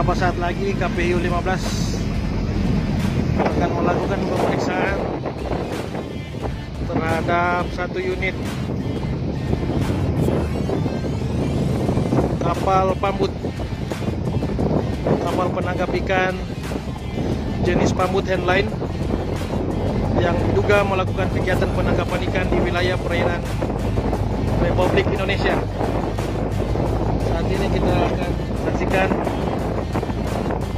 Beberapa saat lagi KPU 15 akan melakukan pemeriksaan terhadap satu unit kapal pambut, kapal penangkap ikan jenis pambut handline yang diduga melakukan kegiatan penangkapan ikan di wilayah perairan Republik Indonesia. Saat ini kita akan saksikan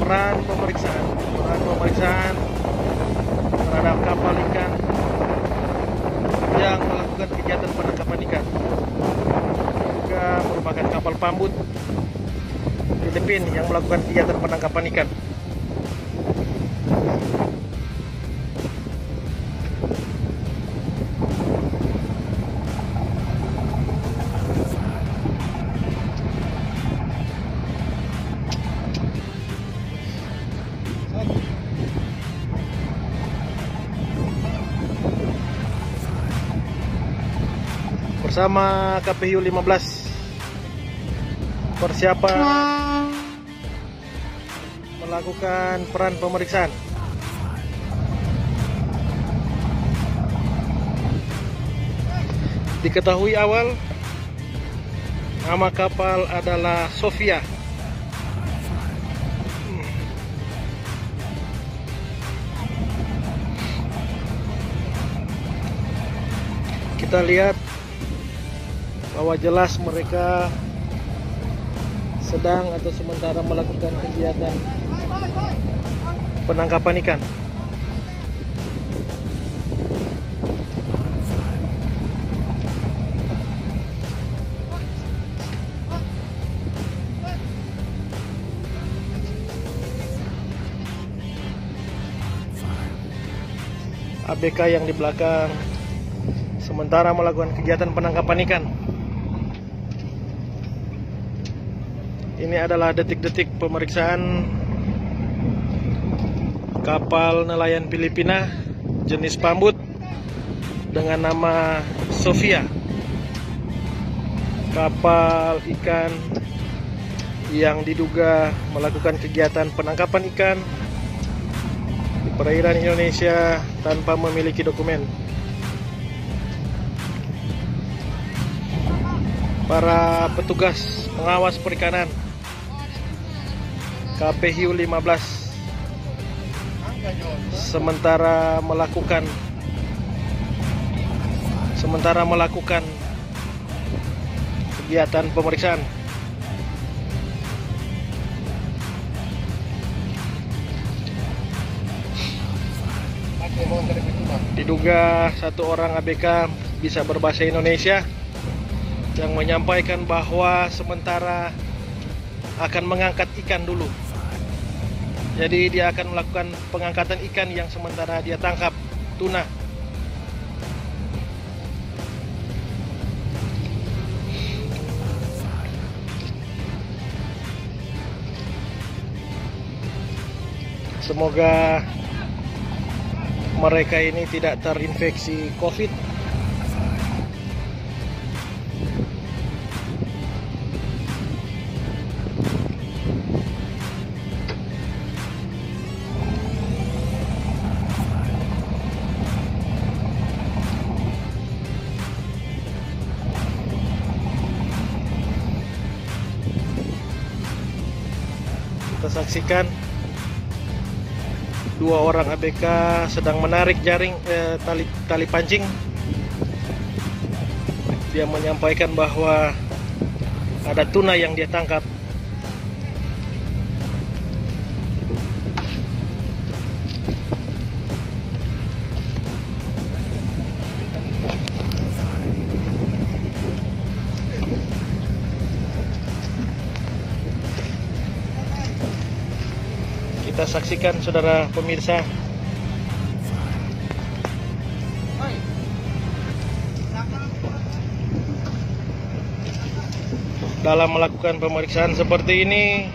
peran pemeriksaan terhadap kapal ikan yang melakukan kegiatan penangkapan ikan. Juga merupakan kapal pambut Filipina yang melakukan kegiatan penangkapan ikan. Bersama KPU 15 persiapan melakukan peran pemeriksaan. Diketahui awal nama kapal adalah Sofia. Kita lihat bahwa jelas mereka sedang atau sementara melakukan kegiatan penangkapan ikan. ABK yang di belakang sementara melakukan kegiatan penangkapan ikan. Ini adalah detik-detik pemeriksaan kapal nelayan Filipina jenis pambut dengan nama Sofia. Kapal ikan yang diduga melakukan kegiatan penangkapan ikan di perairan Indonesia tanpa memiliki dokumen. Para petugas pengawas perikanan KPU 15 sementara melakukan kegiatan pemeriksaan. Diduga satu orang ABK bisa berbahasa Indonesia yang menyampaikan bahwa sementara akan mengangkat ikan dulu. Jadi dia akan melakukan pengangkatan ikan yang sementara dia tangkap, tuna. Semoga mereka ini tidak terinfeksi COVID. Kita saksikan dua orang ABK sedang menarik jaring tali pancing. Dia menyampaikan bahwa ada tuna yang dia tangkap. Kita saksikan, saudara pemirsa, dalam melakukan pemeriksaan seperti ini,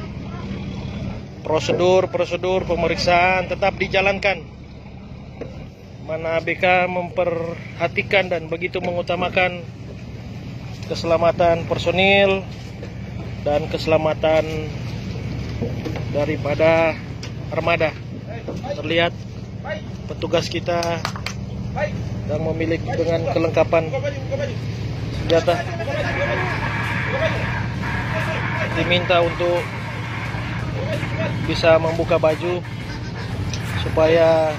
prosedur pemeriksaan tetap dijalankan. Mana ABK memperhatikan dan begitu mengutamakan keselamatan personil dan keselamatan daripada armada. Terlihat petugas kita yang memiliki dengan kelengkapan senjata diminta untuk bisa membuka baju supaya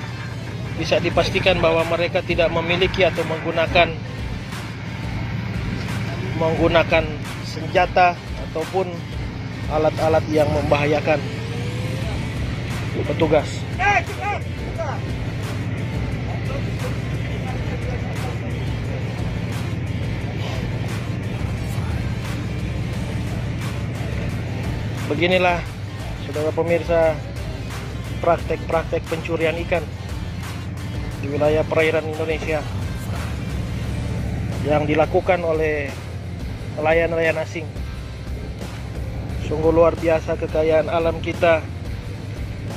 bisa dipastikan bahwa mereka tidak memiliki atau menggunakan senjata ataupun alat-alat yang membahayakan petugas. Beginilah, saudara pemirsa, praktek-praktek pencurian ikan di wilayah perairan Indonesia yang dilakukan oleh nelayan-nelayan asing. Sungguh luar biasa kekayaan alam kita.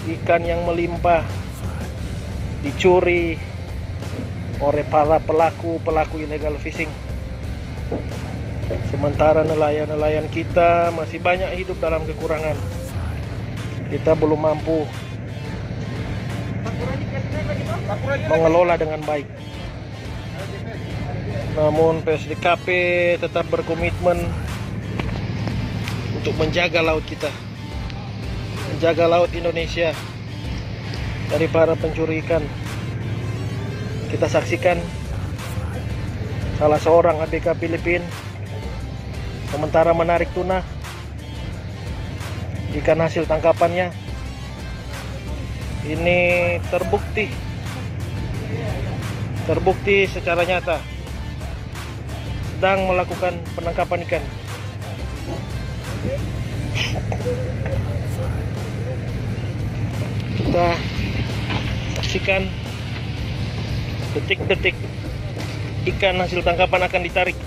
Ikan yang melimpah dicuri oleh para pelaku illegal fishing. Sementara nelayan-nelayan kita masih banyak hidup dalam kekurangan. Kita belum mampu mengelola dengan baik. Namun PSDKP tetap berkomitmen untuk menjaga laut kita, menjaga laut Indonesia dari para pencuri ikan. Kita saksikan salah seorang ABK Filipina sementara menarik tuna, ikan hasil tangkapannya ini terbukti secara nyata sedang melakukan penangkapan ikan. Kita saksikan detik-detik ikan hasil tangkapan akan ditarik.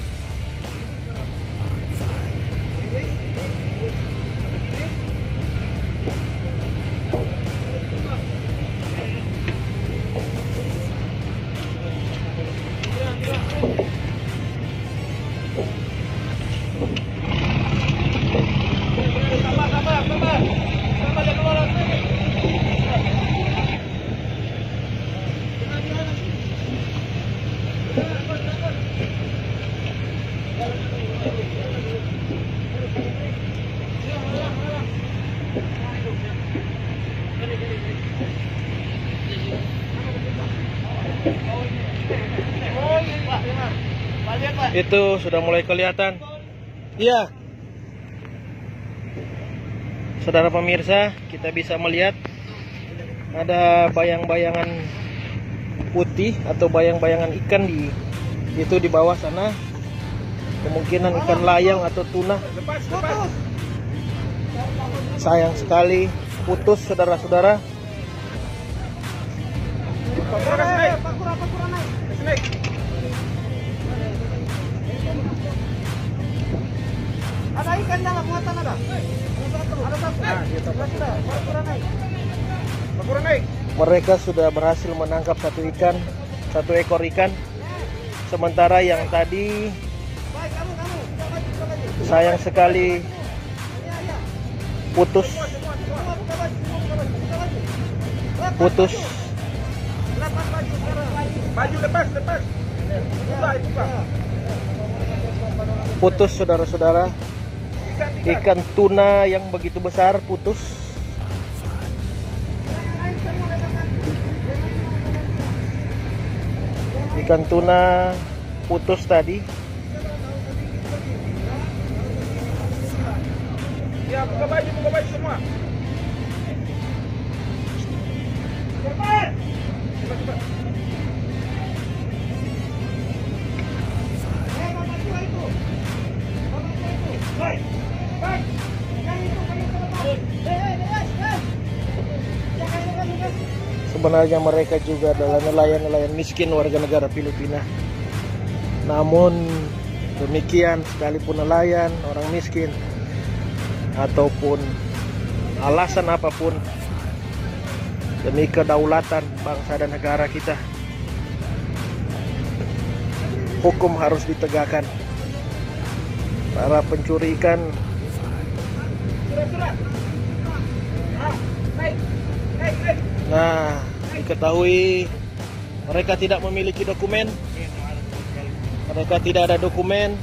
Itu sudah mulai kelihatan. Iya, saudara pemirsa, kita bisa melihat ada bayang-bayangan putih atau bayang-bayangan ikan di bawah sana. Kemungkinan ikan layang atau tuna. Sayang sekali putus, saudara-saudara. Ada ikan dalam muatan ada. Ada satu. Mereka sudah berhasil menangkap satu ekor ikan. Sementara yang tadi sayang sekali putus. Baju lepas. Putus, saudara-saudara. Ikan tuna yang begitu besar putus. Ikan tuna putus tadi. Ya, buka baju semua. Cepat. Sebenarnya mereka juga adalah nelayan-nelayan miskin warga negara Filipina. Namun demikian, sekalipun nelayan, orang miskin, ataupun alasan apapun, demi kedaulatan bangsa dan negara kita, hukum harus ditegakkan. Para pencuri ikan Nah, diketahui mereka tidak memiliki dokumen. Mereka tidak ada dokumen.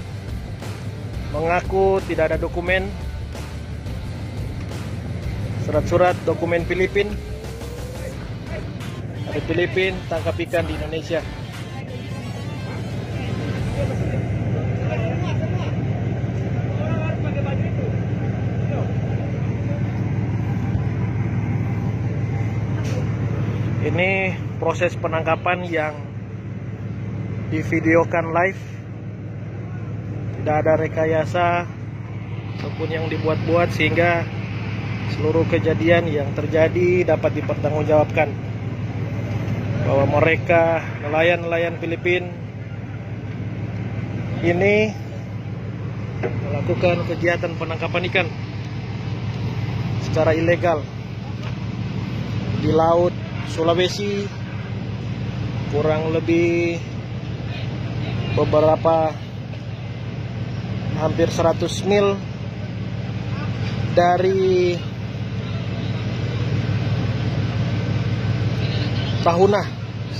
Mengaku tidak ada dokumen. Surat-surat dokumen Filipin. Dari Filipin, tangkap ikan di Indonesia. Ini proses penangkapan yang divideokan live. Tidak ada rekayasa ataupun yang dibuat-buat, sehingga seluruh kejadian yang terjadi dapat dipertanggungjawabkan. Bahwa mereka, nelayan-nelayan Filipin ini melakukan kegiatan penangkapan ikan secara ilegal di laut Sulawesi, kurang lebih beberapa hampir 100 mil dari Tahuna,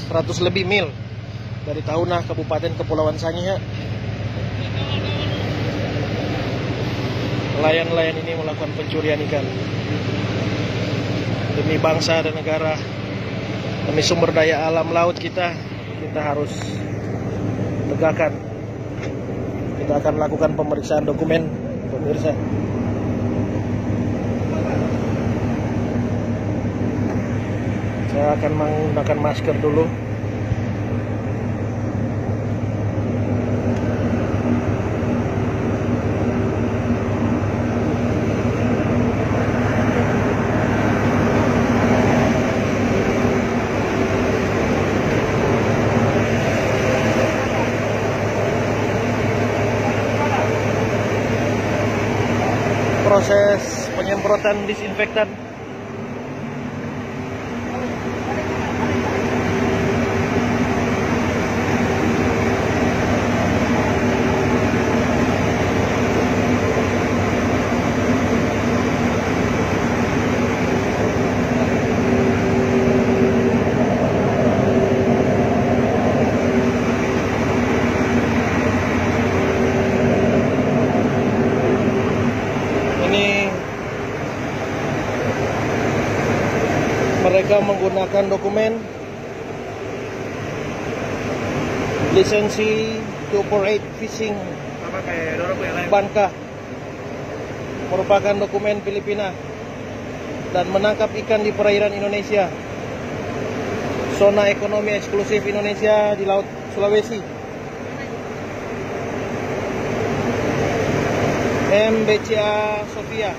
100 lebih mil dari Tahuna, Kabupaten Kepulauan Sangihe. Nelayan-nelayan ini melakukan pencurian ikan demi bangsa dan negara, demi sumber daya alam laut kita harus tegakkan. Kita akan lakukan pemeriksaan dokumen, pemirsa. Saya akan menggunakan masker dulu. Proses penyemprotan disinfektan. Mereka menggunakan dokumen lisensi 248 Fishing Banka, merupakan dokumen Filipina, dan menangkap ikan di perairan Indonesia, zona ekonomi eksklusif Indonesia di Laut Sulawesi. MBCA Sofia.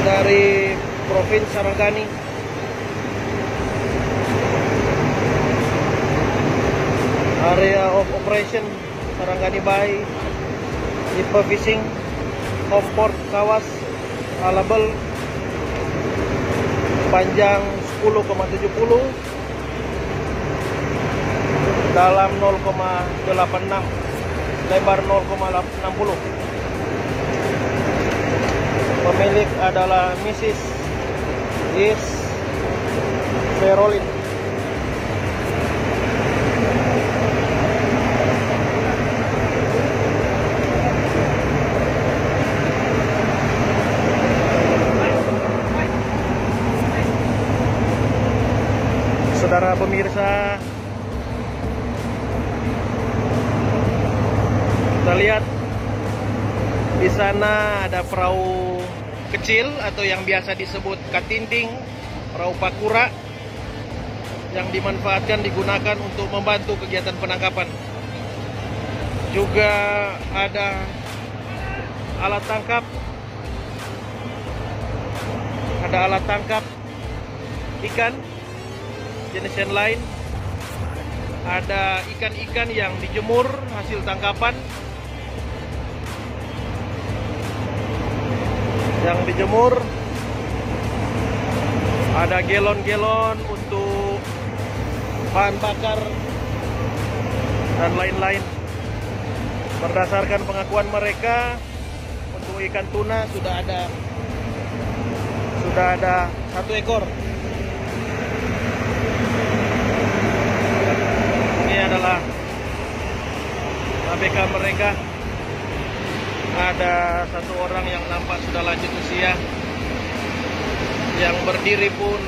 Dari Provinsi Sarangani. Area of Operation Sarangani Bay, Tipe Fishing, Home Port Kawas, Alabel, panjang 10,70, dalam 0,86, lebar 0,60. Pemilik adalah Mrs. Is Ferolin. Saudara pemirsa, kita lihat di sana ada perahu kecil atau yang biasa disebut katinting, perahu pakura, yang dimanfaatkan digunakan untuk membantu kegiatan penangkapan. Juga ada alat tangkap ikan jenis yang lain ada ikan-ikan yang dijemur hasil tangkapan, yang dijemur. Ada galon-galon untuk bahan bakar dan lain-lain. Berdasarkan pengakuan mereka, untuk ikan tuna sudah ada 1 ekor. Ini adalah ABK mereka. Ada 1 orang yang nampak sudah lanjut usia, yang berdiri pun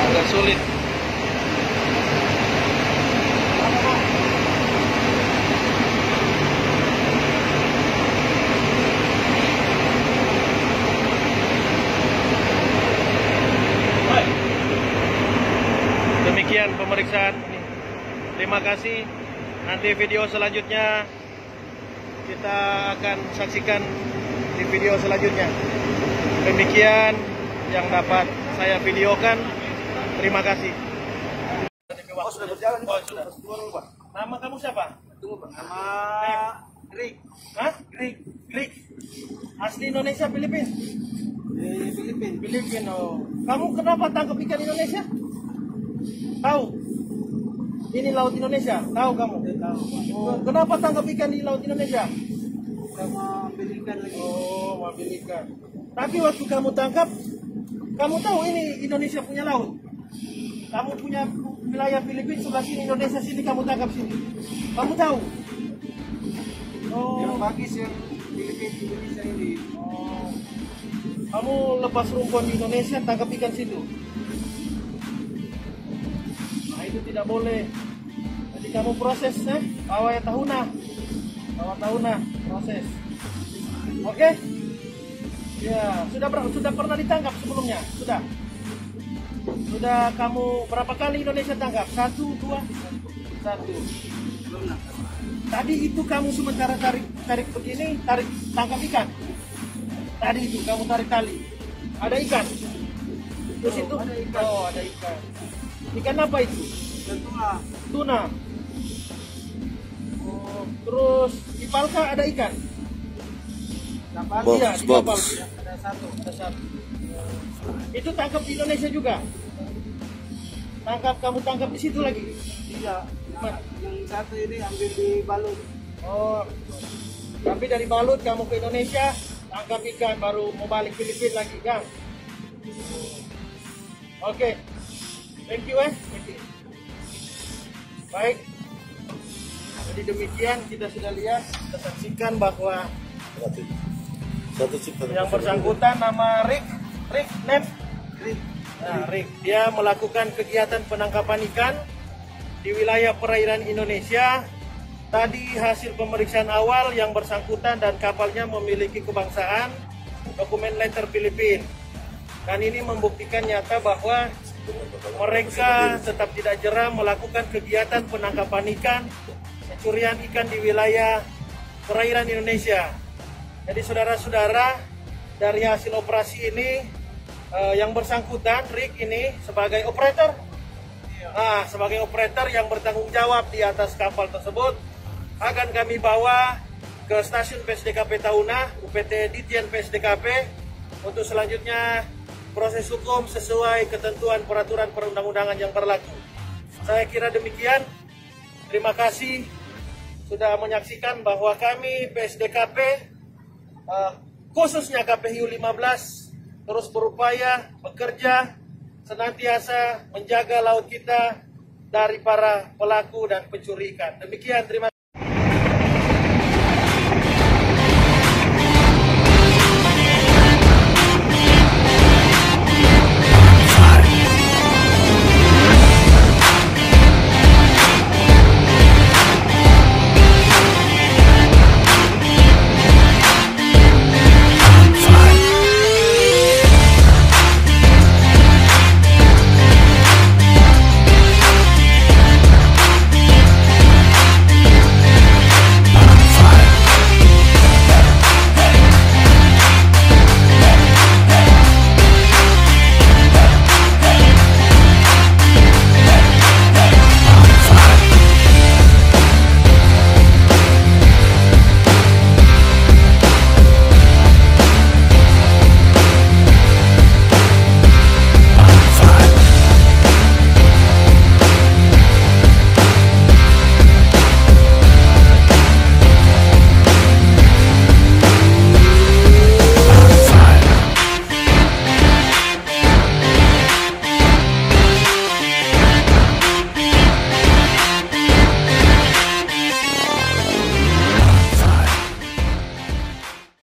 agak sulit. Demikian pemeriksaan ini. Terima kasih. Nanti video selanjutnya kita akan saksikan di video selanjutnya. Demikian yang dapat saya videokan. Terima kasih. Oh, sudah berjalan. Oh, sudah. Nama kamu siapa? Tunggu, Pak. Nama Rick. Hah? Rick. Asli Indonesia, Filipina? Filipina. Filipina. Oh. Kamu kenapa tangkap ikan Indonesia? Tahu? Ini laut Indonesia. Tahu kamu? Tahu. Oh, kenapa tangkap ikan di laut Indonesia? Sama ambil ikan lagi. Oh, mau ambil ikan. Tapi waktu kamu tangkap, kamu tahu ini Indonesia punya laut. Kamu punya wilayah Filipina sebelah sini, Indonesia sini, kamu tangkap sini. Kamu tahu? Yang Oh, bagis yang Filipina Indonesia ini. oh. Kamu lepas rumpun di Indonesia, tangkap ikan situ. Nah, itu tidak boleh. Jadi kamu proses, bawa tahuna, proses. Oke? Ya, sudah pernah ditangkap sebelumnya? Sudah kamu berapa kali Indonesia tangkap? 1, 2, 1. Tadi itu kamu sementara tarik begini, tangkap ikan. Tadi itu kamu tarik tali. Ada ikan. Terus itu? Ada ikan. Oh, ada ikan. Ikan apa itu? Tuna. Tuna. Oh, terus di Palka ada ikan. Dapat. Iya, di kapal. Ada 1. Ada 1. Itu tangkap di Indonesia juga. Kamu tangkap di situ lagi. Tidak. Yang 1 ini ambil di balut. Oh, tapi dari balut kamu ke Indonesia, tangkap ikan, baru mau balik Filipina lagi, kan? Oke, thank you. Baik, jadi demikian kita sudah lihat, kita saksikan bahwa yang bersangkutan nama Rick, Nah, Rick, dia melakukan kegiatan penangkapan ikan di wilayah perairan Indonesia. Tadi hasil pemeriksaan awal yang bersangkutan dan kapalnya memiliki kebangsaan dokumen letter Filipina. Dan ini membuktikan nyata bahwa mereka tetap tidak jera melakukan kegiatan penangkapan ikan, pencurian ikan di wilayah perairan Indonesia. Jadi saudara-saudara, dari hasil operasi ini yang bersangkutan Rick ini sebagai operator, sebagai operator yang bertanggung jawab di atas kapal tersebut, akan kami bawa ke stasiun PSDKP Tahuna, UPT Ditjen PSDKP, untuk selanjutnya proses hukum sesuai ketentuan peraturan perundang-undangan yang berlaku. Saya kira demikian. Terima kasih sudah menyaksikan bahwa kami PSDKP, khususnya KPHIU 15, terus berupaya bekerja senantiasa menjaga laut kita dari para pelaku dan pencuri ikan. Demikian, terima kasih.